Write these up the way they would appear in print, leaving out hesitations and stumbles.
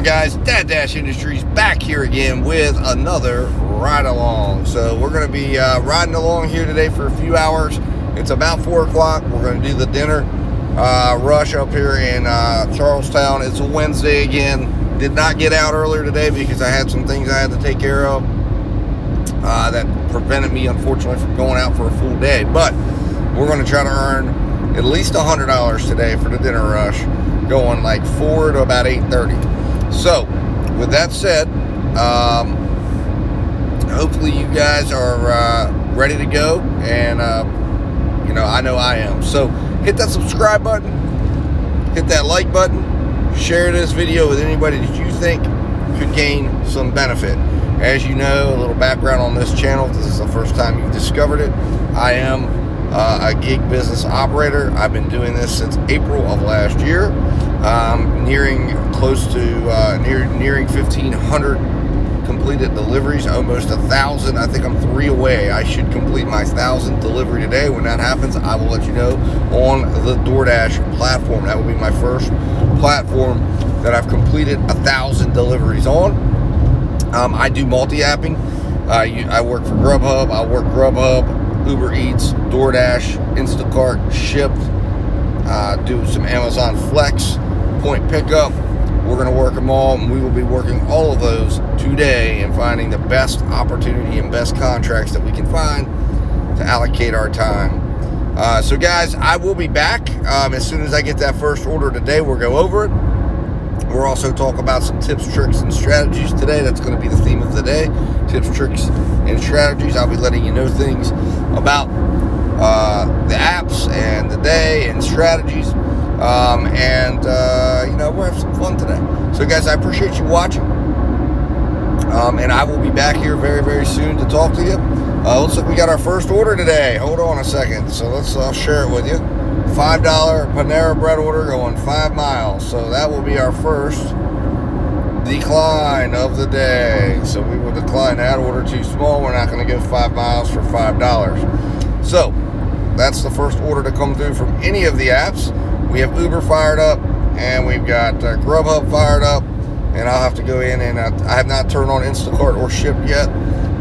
guys? Dash Industries back here again with another ride along. So we're going to be riding along here today for a few hours. It's about 4 o'clock. We're going to do the dinner rush up here in Charlestown. It's a Wednesday again. Did not get out earlier today because I had some things I had to take care of that prevented me, unfortunately, from going out for a full day. But we're going to try to earn at least $100 today for the dinner rush, going like 4 to about 8:30. So, with that said, hopefully you guys are ready to go, and I know I am. So, hit that subscribe button, hit that like button, share this video with anybody that you think could gain some benefit. As you know, a little background on this channel, if this is the first time you've discovered it, I am a gig business operator. I've been doing this since April of last year. Nearing 1,500 completed deliveries, almost 1,000. I think I'm 3 away. I should complete my 1,000th delivery today. When that happens, I will let you know on the DoorDash platform. That will be my first platform that I've completed 1,000 deliveries on. I do multi-apping. I work for GrubHub. I work GrubHub, UberEats, DoorDash, Instacart, Shipt. Do some Amazon Flex, point pickup. We're going to work them all, and we will be working all of those today and finding the best opportunity and best contracts that we can find to allocate our time. So guys, I will be back as soon as I get that first order today. We'll go over it. We'll also talk about some tips, tricks, and strategies today. That's going to be the theme of the day. Tips, tricks, and strategies. I'll be letting you know things about the apps and the day and strategies. We'll have some fun today. So guys, I appreciate you watching. And I will be back here very, very soon to talk to you. Looks like we got our first order today. Hold on a second. So I'll share it with you. $5 Panera Bread order going 5 miles. So that will be our first decline of the day. So we will decline that order. Too small. We're not going to go 5 miles for $5. So that's the first order to come through from any of the apps. We have Uber fired up, and we've got GrubHub fired up, and I'll have to go in and I have not turned on Instacart or Shipt yet.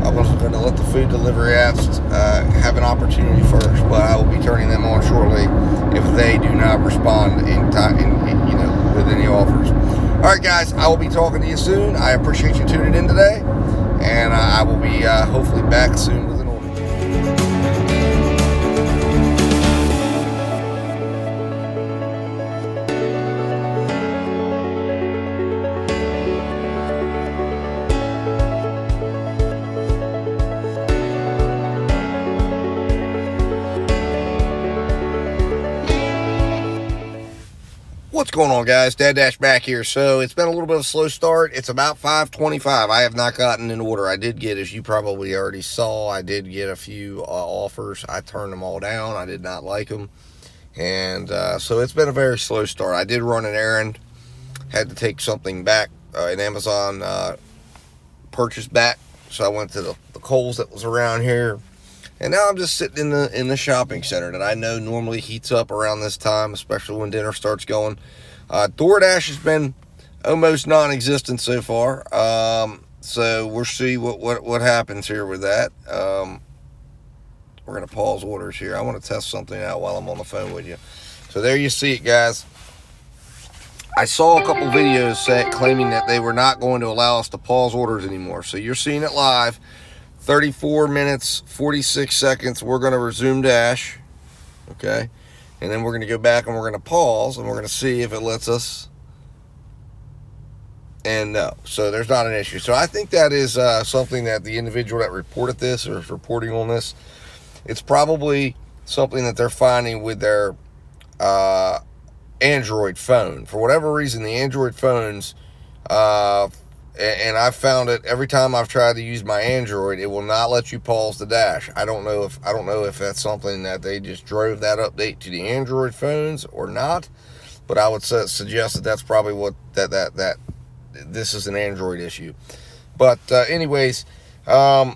I was going to let the food delivery apps have an opportunity first, but I will be turning them on shortly if they do not respond in time, with any offers. All right, guys, I will be talking to you soon. I appreciate you tuning in today, and I will be hopefully back soon with an order. What's going on, guys? Dash back here. So it's been a little bit of a slow start. It's about 5:25. I have not gotten an order. I did get, as you probably already saw, I did get a few offers. I turned them all down. I did not like them. And so it's been a very slow start. I did run an errand. Had to take something back, an Amazon purchase back. So I went to the Kohl's that was around here. And now I'm just sitting in the shopping center that I know normally heats up around this time, especially when dinner starts going. DoorDash has been almost non-existent so far. So we'll see what happens here with that. We're going to pause orders here. I want to test something out while I'm on the phone with you. So there you see it, guys. I saw a couple videos claiming that they were not going to allow us to pause orders anymore. So you're seeing it live. 34 minutes, 46 seconds, we're going to resume dash, okay? And then we're going to go back and we're going to pause, and we're going to see if it lets us. And no, so there's not an issue. So I think that is something that the individual that reported this or is reporting on this, it's probably something that they're finding with their Android phone. For whatever reason, the Android phones, and I've found it every time I've tried to use my Android, it will not let you pause the dash. I don't know if that's something that they just drove that update to the Android phones or not, but I would suggest that that's probably what that this is an Android issue. But anyways, so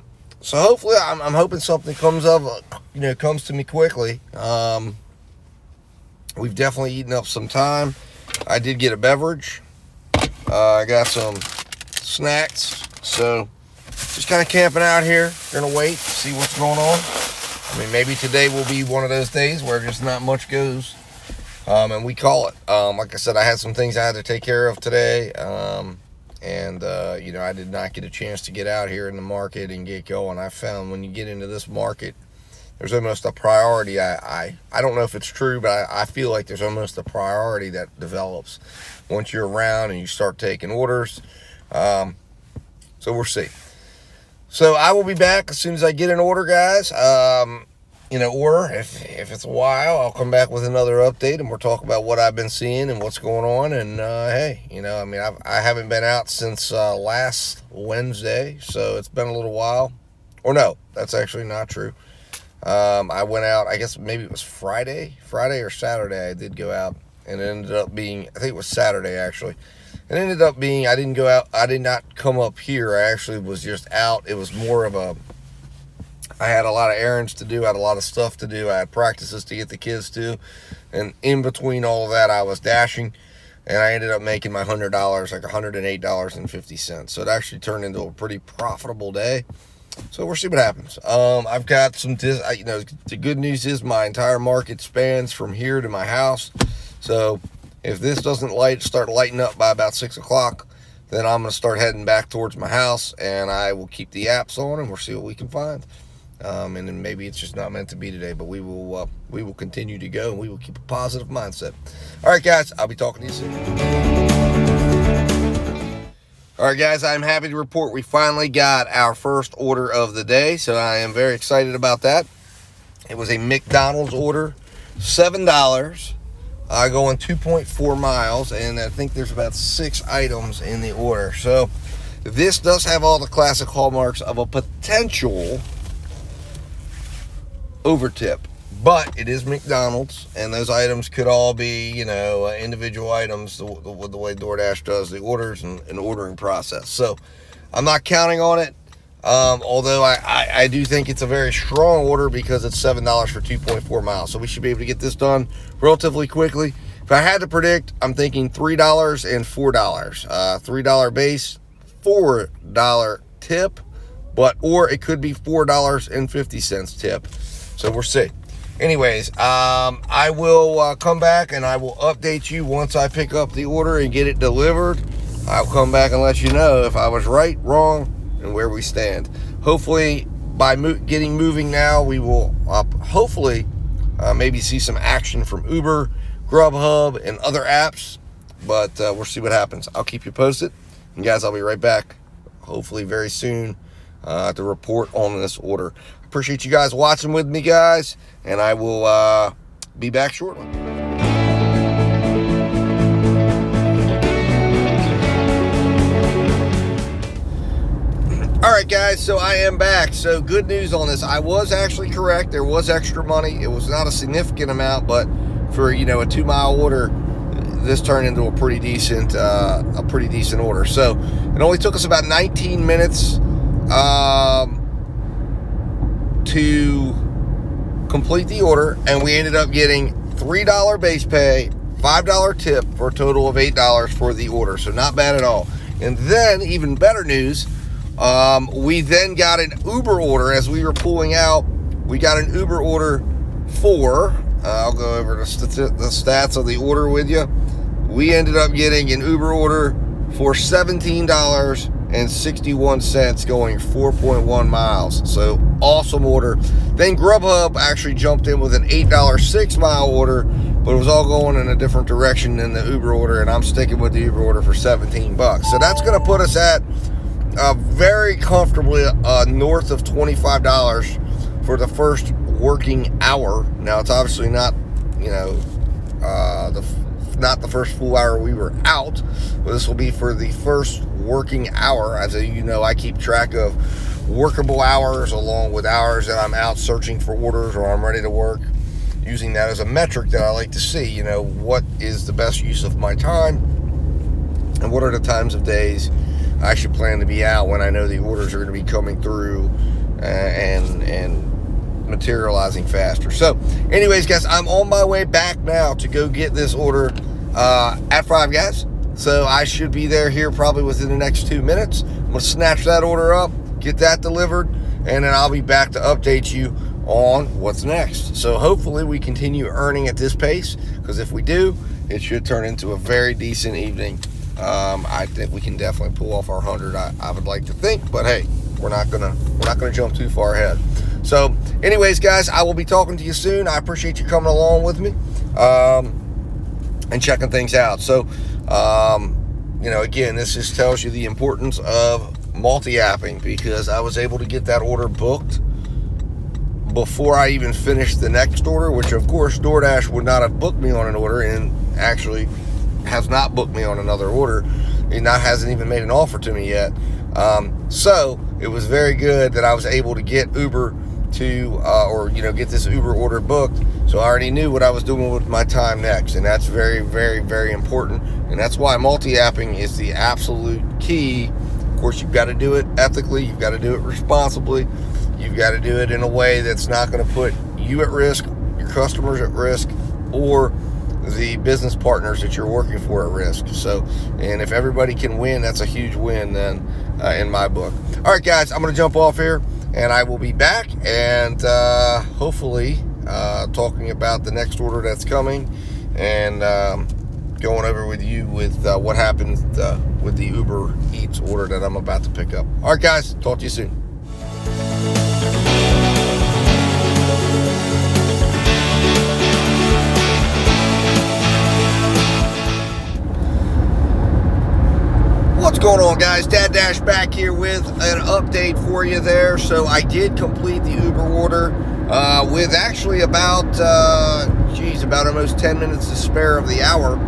hopefully I'm hoping something comes to me quickly. We've definitely eaten up some time. I did get a beverage. I got some snacks, so just kind of camping out here. Gonna wait, see what's going on. I mean, maybe today will be one of those days where just not much goes, and we call it. Like I said, I had some things I had to take care of today, and I did not get a chance to get out here in the market and get going. I found when you get into this market, there's almost a priority. I don't know if it's true, but I feel like there's almost a priority that develops once you're around and you start taking orders. So we'll see. So I will be back as soon as I get an order, guys. Or if it's a while, I'll come back with another update and we'll talk about what I've been seeing and what's going on. And hey, I haven't been out since last Wednesday, so it's been a little while. Or no, that's actually not true. I went out, I guess maybe it was Friday or Saturday. I did go out, and it ended up being, I think it was Saturday actually. It ended up being, I didn't go out, I did not come up here. I actually was just out. It was more of I had a lot of errands to do, I had a lot of stuff to do. I had practices to get the kids to, and in between all of that, I was dashing, and I ended up making my $100, like $108.50. So it actually turned into a pretty profitable day. So we'll see what happens. I've got some, the good news is my entire market spans from here to my house. So if this doesn't start lighting up by about 6 o'clock, then I'm going to start heading back towards my house, and I will keep the apps on, and we'll see what we can find. And then maybe it's just not meant to be today, but we will continue to go, and we will keep a positive mindset. All right, guys, I'll be talking to you soon. All right, guys, I'm happy to report we finally got our first order of the day, so I am very excited about that. It was a McDonald's order, $7, going 2.4 miles, and I think there's about 6 items in the order. So this does have all the classic hallmarks of a potential overtip, but it is McDonald's, and those items could all be, individual items, the way DoorDash does the orders and ordering process. So I'm not counting on it, although I do think it's a very strong order because it's $7 for 2.4 miles. So we should be able to get this done relatively quickly. If I had to predict, I'm thinking $3 and $4. $3 base, $4 tip, or it could be $4.50 tip. So we'll see. Anyways, I will come back and I will update you once I pick up the order and get it delivered. I'll come back and let you know if I was right, wrong, and where we stand. Hopefully, by getting moving now, we will hopefully maybe see some action from Uber, GrubHub, and other apps. But we'll see what happens. I'll keep you posted. And guys, I'll be right back, hopefully very soon, to report on this order. Appreciate you guys watching with me, guys, and I will be back shortly. All right, guys, so I am back. So good news on this. I was actually correct. There was extra money. It was not a significant amount, but for, a 2-mile order, this turned into a pretty decent order. So it only took us about 19 minutes to complete the order, and we ended up getting $3 base pay, $5 tip, for a total of $8 for the order. So not bad at all. And then even better news, we then got an Uber order as we were pulling out. We got an Uber order for, I'll go over the stats of the order with you. We ended up getting an Uber order for $17.61 going 4.1 miles. So awesome order. Then GrubHub actually jumped in with an $8 6-mile order, but it was all going in a different direction than the Uber order, and I'm sticking with the Uber order for $17. So that's going to put us at very comfortably north of $25 for the first working hour. Now it's obviously not, not the first full hour we were out, but this will be for the first working hour. As I keep track of workable hours along with hours that I'm out searching for orders or I'm ready to work, using that as a metric that I like to see, what is the best use of my time and what are the times of days I should plan to be out when I know the orders are going to be coming through and materializing faster. So anyways, guys, I'm on my way back now to go get this order at Five Guys. So I should be there here probably within the next 2 minutes. I'm going to snatch that order up, get that delivered, and then I'll be back to update you on what's next. So hopefully we continue earning at this pace, because if we do, it should turn into a very decent evening. I think we can definitely pull off our 100. I would like to think, but hey, we're not gonna jump too far ahead. So anyways, guys, I will be talking to you soon. I appreciate you coming along with me and checking things out. So again, this just tells you the importance of multi-apping, because I was able to get that order booked before I even finished the next order, which of course DoorDash would not have booked me on an order, and actually has not booked me on another order. It hasn't even made an offer to me yet. So it was very good that I was able to get Uber to get this Uber order booked. So I already knew what I was doing with my time next, and that's very, very, very important. And that's why multi-apping is the absolute key. Of course, you've got to do it ethically, you've got to do it responsibly, you've got to do it in a way that's not going to put you at risk, your customers at risk, or the business partners that you're working for at risk. So, and if everybody can win, that's a huge win then in my book. All right, guys, I'm going to jump off here, and I will be back, and hopefully talking about the next order that's coming, and going over with you with what happens with the Uber Eats order that I'm about to pick up. All right, guys, talk to you soon. What's going on, guys? Dad Dash back here with an update for you there. So I did complete the Uber order with actually about almost 10 minutes to spare of the hour.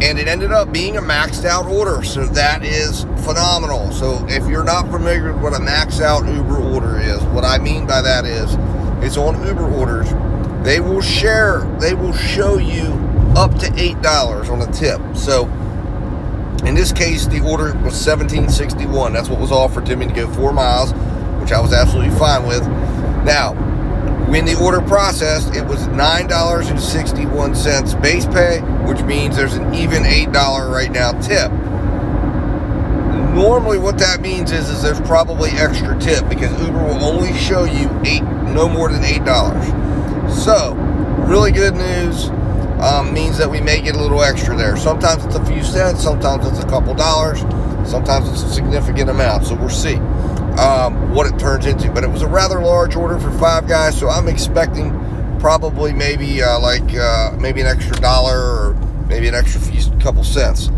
And it ended up being a maxed out order. So that is phenomenal. So if you're not familiar with what a maxed out Uber order is, what I mean by that is, it's on Uber orders. They will show you up to $8 on a tip. So in this case, the order was $17.61. That's what was offered to me to go 4 miles, which I was absolutely fine with. Now, when the order processed, it was $9.61 base pay, which means there's an even $8 right now tip. Normally what that means is there's probably extra tip, because Uber will only show you no more than $8. So, really good news. Means that we may get a little extra there. Sometimes it's a few cents, sometimes it's a couple dollars, sometimes it's a significant amount. So we'll see what it turns into. But it was a rather large order for 5 guys, so I'm expecting probably maybe maybe an extra $1 or maybe an extra couple cents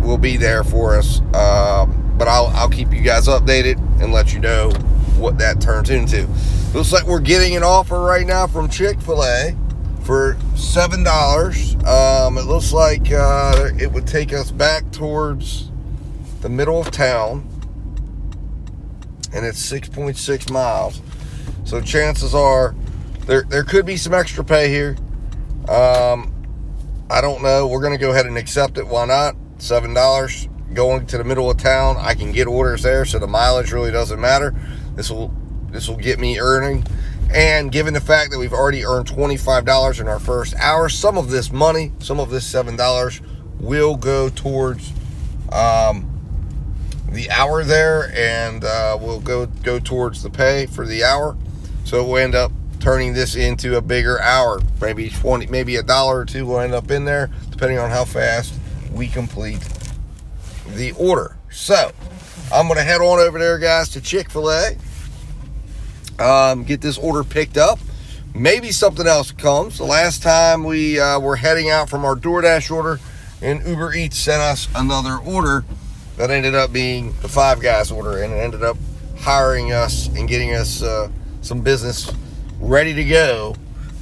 will be there for us. But I'll keep you guys updated and let you know what that turns into. Looks like we're getting an offer right now from Chick-fil-A for $7. It looks like it would take us back towards the middle of town, and it's 6.6 miles. So chances are there could be some extra pay here. I don't know. We're going to go ahead and accept it. Why not? $7 going to the middle of town. I can get orders there, so the mileage really doesn't matter. This will get me earning. And given the fact that we've already earned $25 in our first hour, some of this money, some of this $7 will go towards the hour there, and will go towards the pay for the hour. So we'll end up turning this into a bigger hour. Maybe maybe $1 or $2 will end up in there, depending on how fast we complete the order. So I'm going to head on over there, guys, to Chick-fil-A. Get this order picked up. Maybe something else comes. The last time we were heading out from our DoorDash order, and Uber Eats sent us another order that ended up being the 5 guys order, and it ended up hiring us and getting us some business ready to go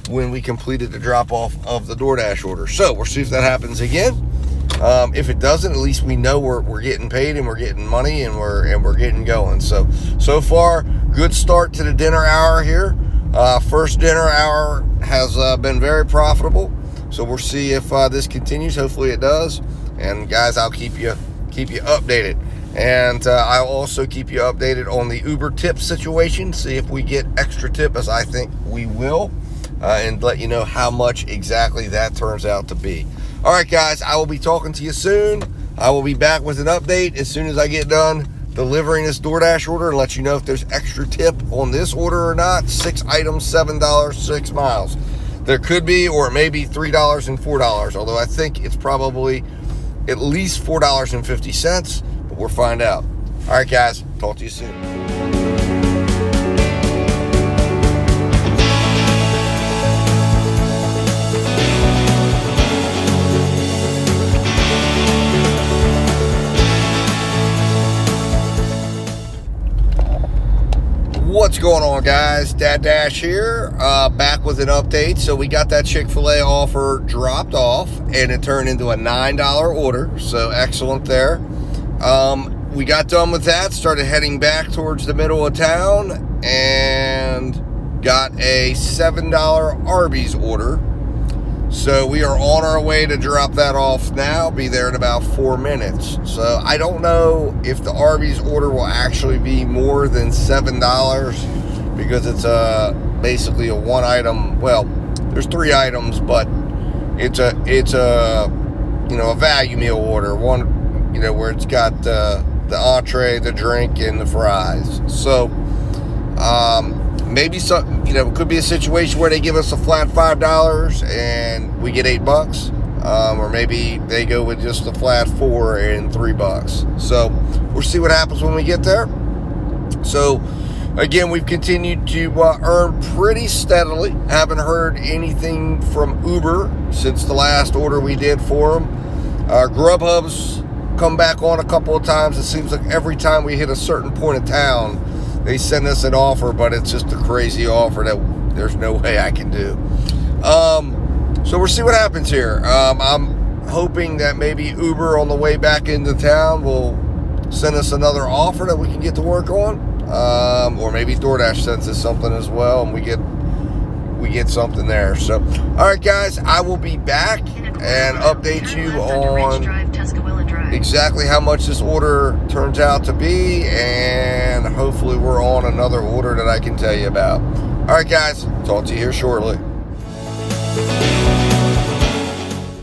when we completed the drop off of the DoorDash order. So we'll see if that happens again. If it doesn't, at least we know we're getting paid and we're getting money and we're getting going. So far, good start to the dinner hour here. First dinner hour has been very profitable. So we'll see if this continues. Hopefully it does. And guys, I'll keep you updated. And I'll also keep you updated on the Uber tip situation. See if we get extra tip, as I think we will, and let you know how much exactly that turns out to be. All right, guys, I will be talking to you soon. I will be back with an update as soon as I get done delivering this DoorDash order and let you know if there's extra tip on this order or not. 6 items, $7, 6 miles. There could be, or it may be $3 and $4, although I think it's probably at least $4.50, but we'll find out. All right, guys, talk to you soon. What's going on, guys? Dad Dash here, back with an update. So we got that Chick-fil-A offer dropped off and it turned into a $9 order, so excellent there. We got done with that, started heading back towards the middle of town, and got a $7 Arby's order. So we are on our way to drop that off now, be there in about 4 minutes. So I don't know if the Arby's order will actually be more than $7 because it's basically a one item. Well, there's 3 items, but it's a a value meal order. One, where it's got the entree, the drink, and the fries. So maybe some, it could be a situation where they give us a flat $5 and we get $8, or maybe they go with just a flat $4 and $3. So we'll see what happens when we get there. So again, we've continued to earn pretty steadily. Haven't heard anything from Uber since the last order we did for them. GrubHub's come back on a couple of times. It seems like every time we hit a certain point of town, they send us an offer, but it's just a crazy offer that there's no way I can do. So we'll see what happens here. I'm hoping that maybe Uber on the way back into town will send us another offer that we can get to work on. Or maybe DoorDash sends us something as well and we get something there. So, all right, guys, I will be back and update you on exactly how much this order turns out to be, and hopefully we're on another order that I can tell you about. All right, guys, talk to you here shortly.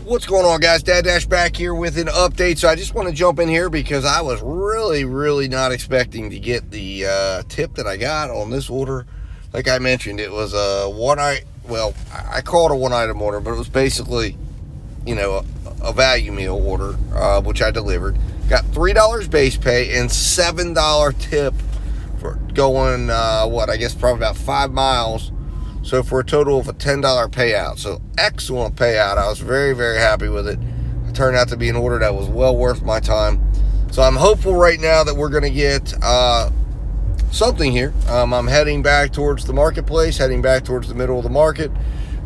What's going on, guys? Dad Dash back here with an update. So I just want to jump in here because I was really not expecting to get the tip that I got on this order. Like I mentioned, it was a I call it a one item order, but it was basically, a value meal order, which I delivered. Got $3 base pay and $7 tip for going, I guess probably about 5 miles. So for a total of a $10 payout. So excellent payout. I was very happy with it. It turned out to be an order that was well worth my time. So I'm hopeful right now that we're going to get something here. I'm heading back towards the marketplace, heading back towards the middle of the market.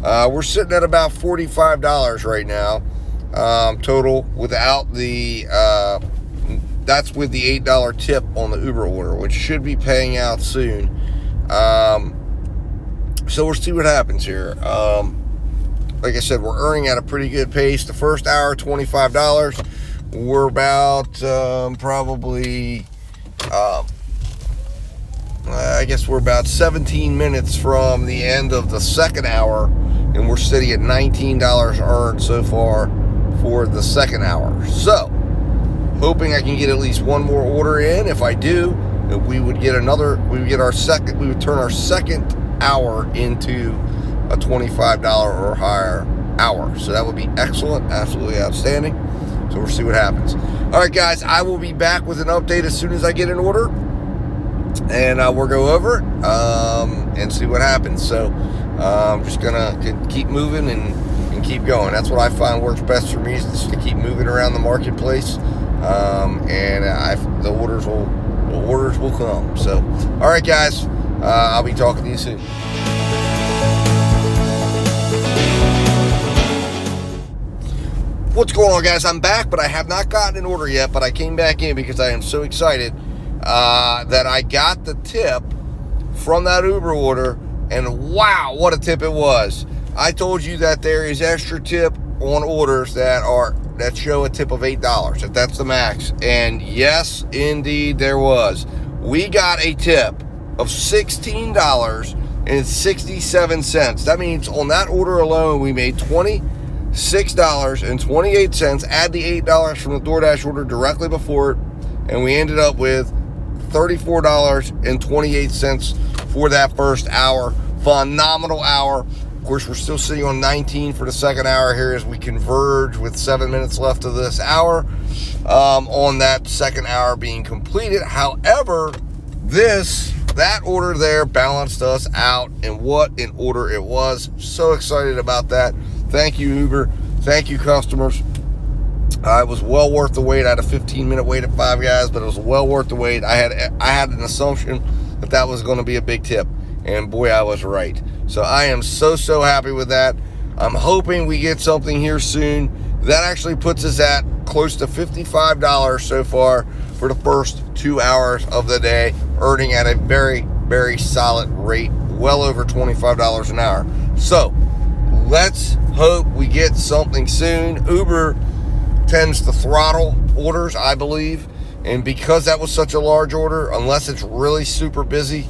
We're sitting at about $45 right now, total, without the that's with the $8 tip on the Uber order, which should be paying out soon. So we'll see what happens here. Like I said, we're earning at a pretty good pace. The first hour, $25. We're about probably I guess we're about 17 minutes from the end of the second hour, and we're sitting at $19 earned so far for the second hour. So, hoping I can get at least one more order in. If I do, we would turn our second hour into a $25 or higher hour. So that would be excellent, absolutely outstanding. So we'll see what happens. All right, guys, I will be back with an update as soon as I get an order. And we'll go over it and see what happens. So I'm just gonna keep moving and keep going. That's what I find works best for me, is just to keep moving around the marketplace, and the orders will come. So, all right, guys, I'll be talking to you soon. What's going on, guys? I'm back, but I have not gotten an order yet. But I came back in because I am so excited that I got the tip from that Uber order, and wow, what a tip it was. I told you that there is extra tip on orders that show a tip of $8, if that's the max, and yes, indeed there was. We got a tip of $16.67. That means on that order alone we made $27 $6.28. Add the $8 from the DoorDash order directly before it, and we ended up with $34.28 for that first hour. Phenomenal hour. Of course, we're still sitting on 19 for the second hour here as we converge with 7 minutes left of this hour on that second hour being completed. However, that order there balanced us out, and what an order it was. So excited about that. Thank you, Uber. Thank you, customers. It was well worth the wait. I had a 15-minute wait at Five Guys, but it was well worth the wait. I had an assumption that was going to be a big tip, and boy, I was right. So I am so happy with that. I'm hoping we get something here soon. That actually puts us at close to $55 so far for the first 2 hours of the day, earning at a very, very solid rate, well over $25 an hour. So let's hope we get something soon. Uber tends to throttle orders, I believe, and because that was such a large order, unless it's really super busy,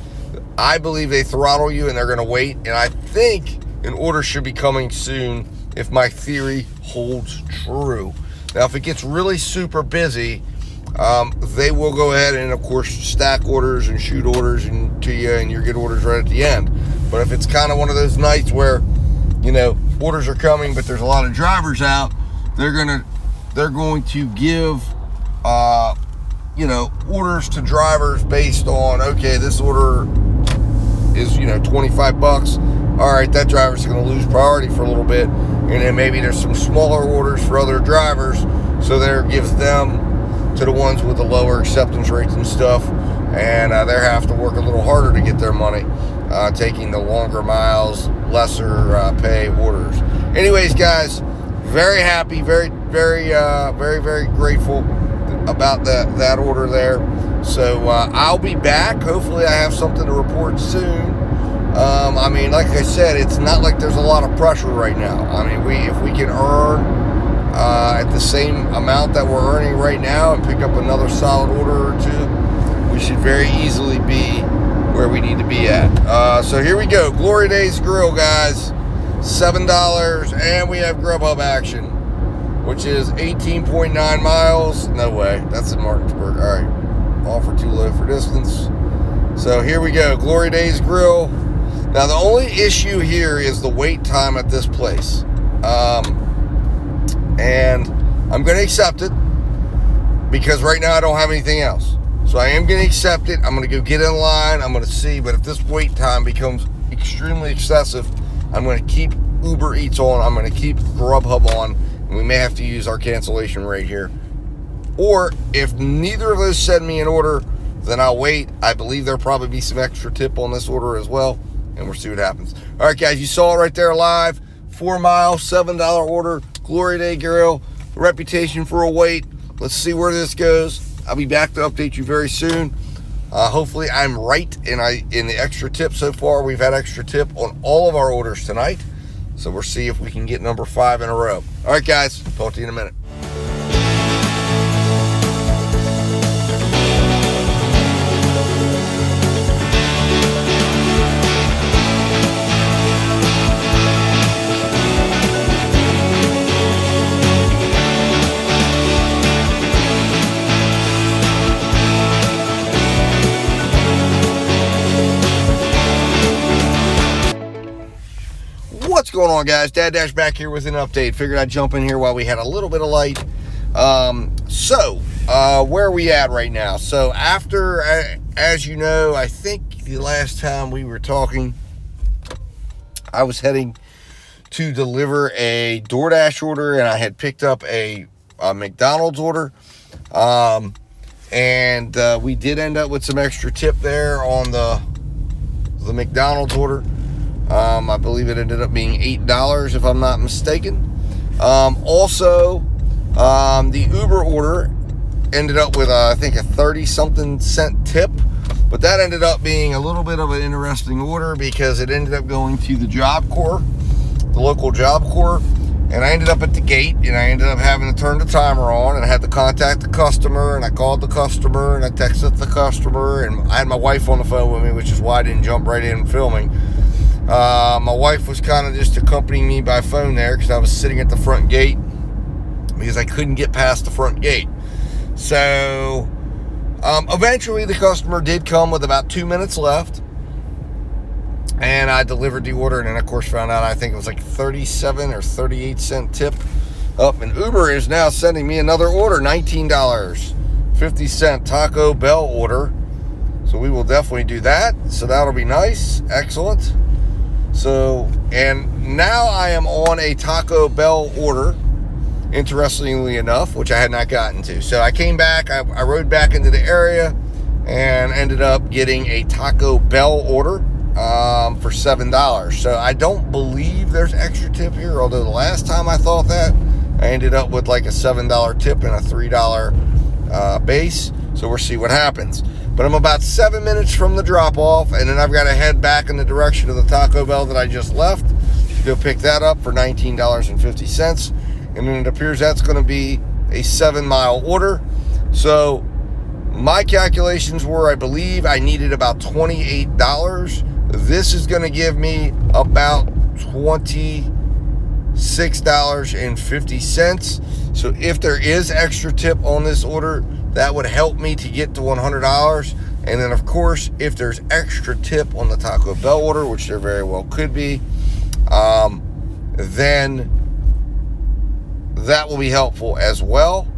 I believe they throttle you and they're going to wait. And I think an order should be coming soon if my theory holds true. Now, if it gets really super busy, they will go ahead and, of course, stack orders and shoot orders to you, and you get orders right at the end. But if it's kind of one of those nights where, orders are coming, but there's a lot of drivers out, they're going to give, orders to drivers based on, okay, this order is, $25. All right, that driver's going to lose priority for a little bit. And then maybe there's some smaller orders for other drivers. So there gives them to the ones with the lower acceptance rates and stuff. And they have to work a little harder to get their money, taking the longer miles, lesser pay orders. Anyways, guys, very happy, very, very, very grateful about that order there. So I'll be back. Hopefully I have something to report soon. Like I said, it's not like there's a lot of pressure right now. If we can earn at the same amount that we're earning right now and pick up another solid order or two, we should very easily be where we need to be at. So here we go. Glory Days Grill, guys. $7, and we have GrubHub action, which is 18.9 miles. No way. That's in Martinsburg. All right. Offer too low for distance. So here we go. Glory Days Grill. Now, the only issue here is the wait time at this place. And I'm going to accept it because right now I don't have anything else. So I am going to accept it. I'm going to go get in line. I'm going to see. But if this wait time becomes extremely excessive, I'm going to keep UberEats on. I'm going to keep GrubHub on. And we may have to use our cancellation rate here. Or if neither of those send me an order, then I'll wait. I believe there'll probably be some extra tip on this order as well. And we'll see what happens. All right, guys, you saw it right there live. 4 mile, $7 order. Glory Day Grill. Reputation for a wait. Let's see where this goes. I'll be back to update you very soon. Hopefully I'm right in the extra tip so far. We've had extra tip on all of our orders tonight. So we'll see if we can get number 5 in a row. All right, guys. Talk to you in a minute. What's going on, guys? Dad Dash back here with an update. Figured I'd jump in here while we had a little bit of light. Where are we at right now? So after, as you know, I think the last time we were talking, I was heading to deliver a DoorDash order, and I had picked up a McDonald's order. We did end up with some extra tip there on the McDonald's order. I believe it ended up being $8 if I'm not mistaken. The Uber order ended up with I think a 30-something cent tip, but that ended up being a little bit of an interesting order because it ended up going to the Job Corps, the local Job Corps, and I ended up at the gate, and I ended up having to turn the timer on, and I had to contact the customer, and I called the customer, and I texted the customer, and I had my wife on the phone with me, which is why I didn't jump right in filming. My wife was kind of just accompanying me by phone there because I was sitting at the front gate because I couldn't get past the front gate. So eventually the customer did come with about 2 minutes left, and I delivered the order, and then of course found out I think it was like 37 or 38 cent tip up, and Uber is now sending me another order, $19.50 Taco Bell order. So we will definitely do that. So that'll be nice. Excellent. So, and now I am on a Taco Bell order, interestingly enough, which I had not gotten to. So I came back, I rode back into the area and ended up getting a Taco Bell order for $7. So I don't believe there's extra tip here, although the last time I thought that, I ended up with like a $7 tip and a $3 base. So we'll see what happens. But I'm about 7 minutes from the drop-off, and then I've got to head back in the direction of the Taco Bell that I just left to go pick that up for $19.50. And then it appears that's going to be a 7-mile order. So my calculations were, I believe I needed about $28. This is going to give me about $26.50. So if there is extra tip on this order, that would help me to get to $100. And then, of course, if there's extra tip on the Taco Bell order, which there very well could be, then that will be helpful as well.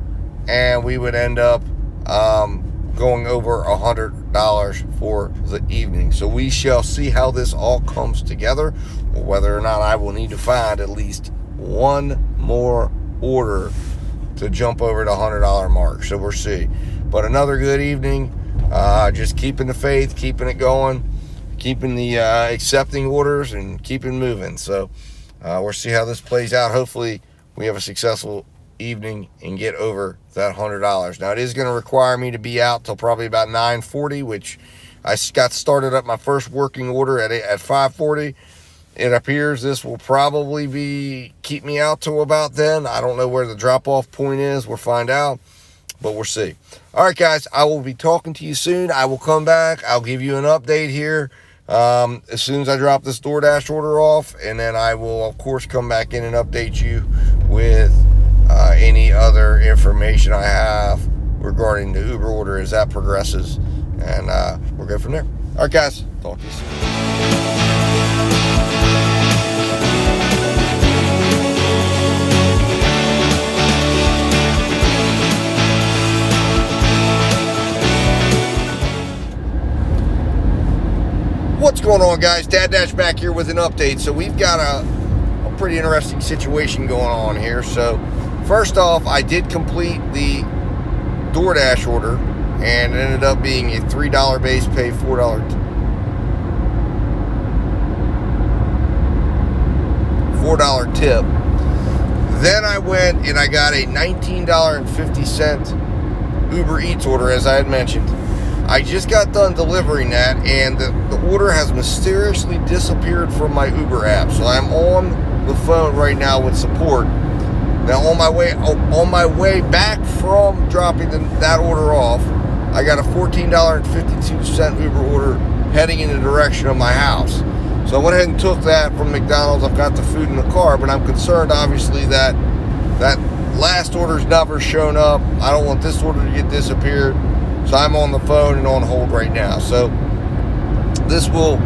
And we would end up going over $100 for the evening. So we shall see how this all comes together, or whether or not I will need to find at least one more order to jump over the $100 mark. So we'll see. But another good evening. Just keeping the faith, keeping it going, keeping the accepting orders, and keeping moving. So we'll see how this plays out. Hopefully we have a successful evening and get over that $100. Now it is going to require me to be out till probably about 9:40, which I got started up my first working order at 5:40. It appears this will probably keep me out till about then. I don't know where the drop-off point is. We'll find out, but we'll see. All right, guys, I will be talking to you soon. I will come back. I'll give you an update here as soon as I drop this DoorDash order off, and then I will, of course, come back in and update you with any other information I have regarding the Uber order as that progresses, and we'll go from there. All right, guys, talk to you soon. What's going on, guys? Dad Dash back here with an update. So we've got a pretty interesting situation going on here. So first off, I did complete the DoorDash order, and it ended up being a $3 base pay, $4 tip. Then I went and I got a $19.50 Uber Eats order, as I had mentioned. I just got done delivering that, and the order has mysteriously disappeared from my Uber app. So I'm on the phone right now with support. Now on my way back from dropping that order off, I got a $14.52 Uber order heading in the direction of my house. So I went ahead and took that from McDonald's. I've got the food in the car, but I'm concerned, obviously, that last order's never shown up. I don't want this order to get disappeared. So I'm on the phone and on hold right now. So this will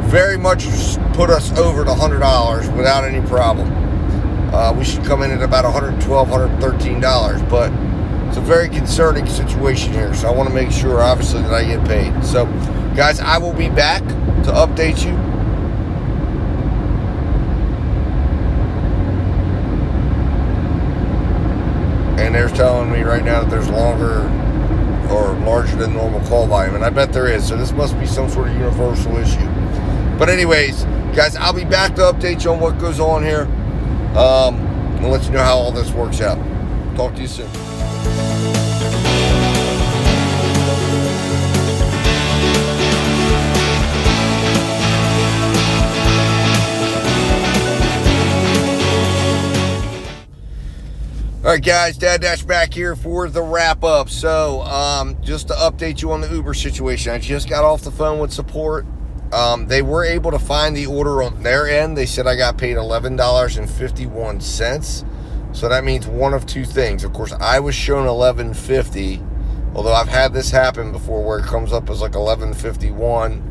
very much put us over the $100 without any problem. We should come in at about $112, $113, but it's a very concerning situation here. So I want to make sure, obviously, that I get paid. So, guys, I will be back to update you. And they're telling me right now that there's longer or larger than normal call volume, and I bet there is. So this must be some sort of universal issue. But anyways, guys, I'll be back to update you on what goes on here, and let you know how all this works out. Talk to you soon. All right, guys, Dad Dash back here for the wrap up. So just to update you on the Uber situation, I just got off the phone with support, They were able to find the order on their end. They said I got paid $11.51. So that means one of two things. Of course, I was shown $11.50, although I've had this happen before where it comes up as like $11.51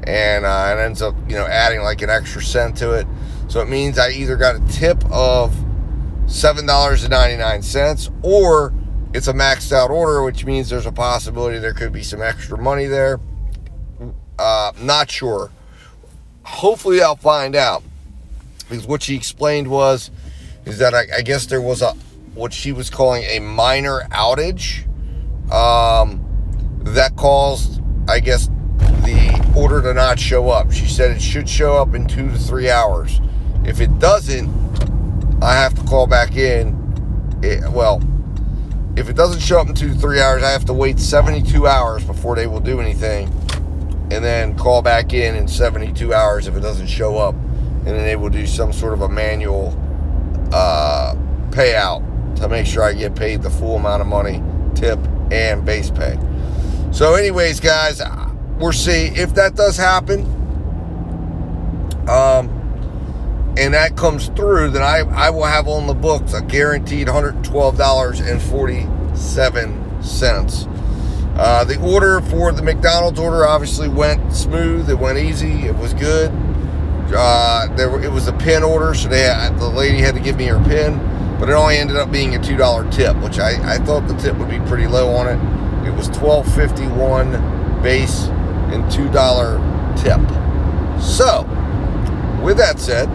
and it ends up, adding like an extra cent to it. So it means I either got a tip of $7.99 or it's a maxed out order, which means there's a possibility there could be some extra money there. Not sure. Hopefully I'll find out, because what she explained is that I guess there was what she was calling a minor outage that caused, I guess, the order to not show up. She said it should show up in 2 to 3 hours. If it doesn't, I have to call back in. If it doesn't show up in 2 to 3 hours, I have to wait 72 hours before they will do anything, and then call back in 72 hours if it doesn't show up, and then they will do some sort of a manual payout to make sure I get paid the full amount of money, tip and base pay. So anyways, guys, we'll see if that does happen, and that comes through, then I will have on the books a guaranteed $112.47. The order for the McDonald's order obviously went smooth. It went easy. It was good. It was a PIN order, so the lady had to give me her PIN, but it only ended up being a $2 tip, which I thought the tip would be pretty low on it. It was $12.51 base and $2 tip. So, with that said,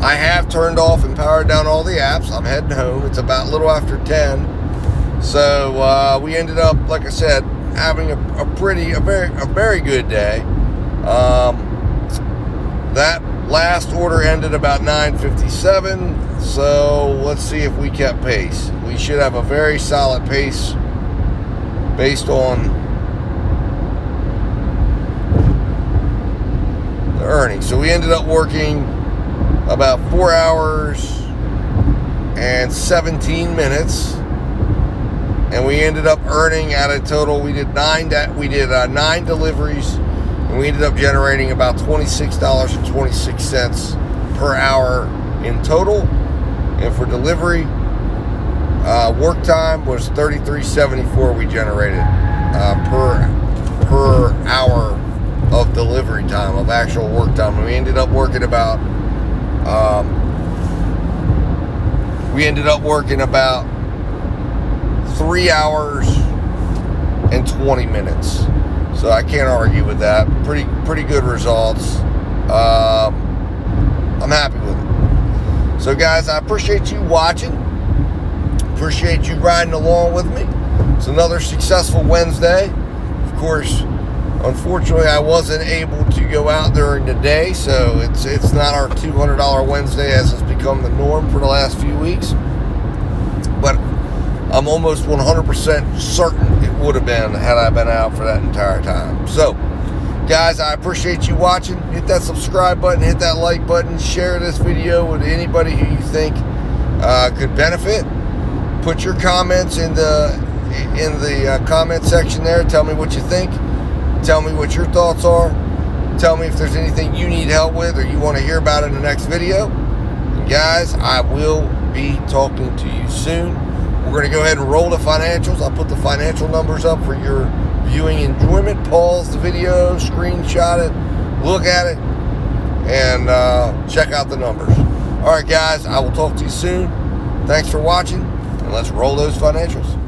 I have turned off and powered down all the apps. I'm heading home. It's about a little after 10. So we ended up, like I said, having a very good day. That last order ended about 9:57. So let's see if we kept pace. We should have a very solid pace based on the earnings. So we ended up working about 4 hours and 17 minutes, and we ended up earning at a total. We did 9 deliveries, and we ended up generating about $26.26 per hour in total. And for delivery, work time was $33.74 we generated per hour of delivery time, of actual work time. And we ended up working about 3 hours and 20 minutes. So I can't argue with that. Pretty good results. I'm happy with it. So guys, I appreciate you watching. Appreciate you riding along with me. It's another successful Wednesday. Of course, unfortunately, I wasn't able to go out during the day, so it's not our $200 Wednesday as has become the norm for the last few weeks. But I'm almost 100% certain it would have been had I been out for that entire time. So, guys, I appreciate you watching. Hit that subscribe button, hit that like button, share this video with anybody who you think could benefit. Put your comments in the comment section there. Tell me what you think. Tell me what your thoughts are. Tell me if there's anything you need help with or you want to hear about in the next video. And guys, I will be talking to you soon. We're going to go ahead and roll the financials. I'll put the financial numbers up for your viewing enjoyment. Pause the video, screenshot it, look at it, and check out the numbers. All right, guys, I will talk to you soon. Thanks for watching, and let's roll those financials.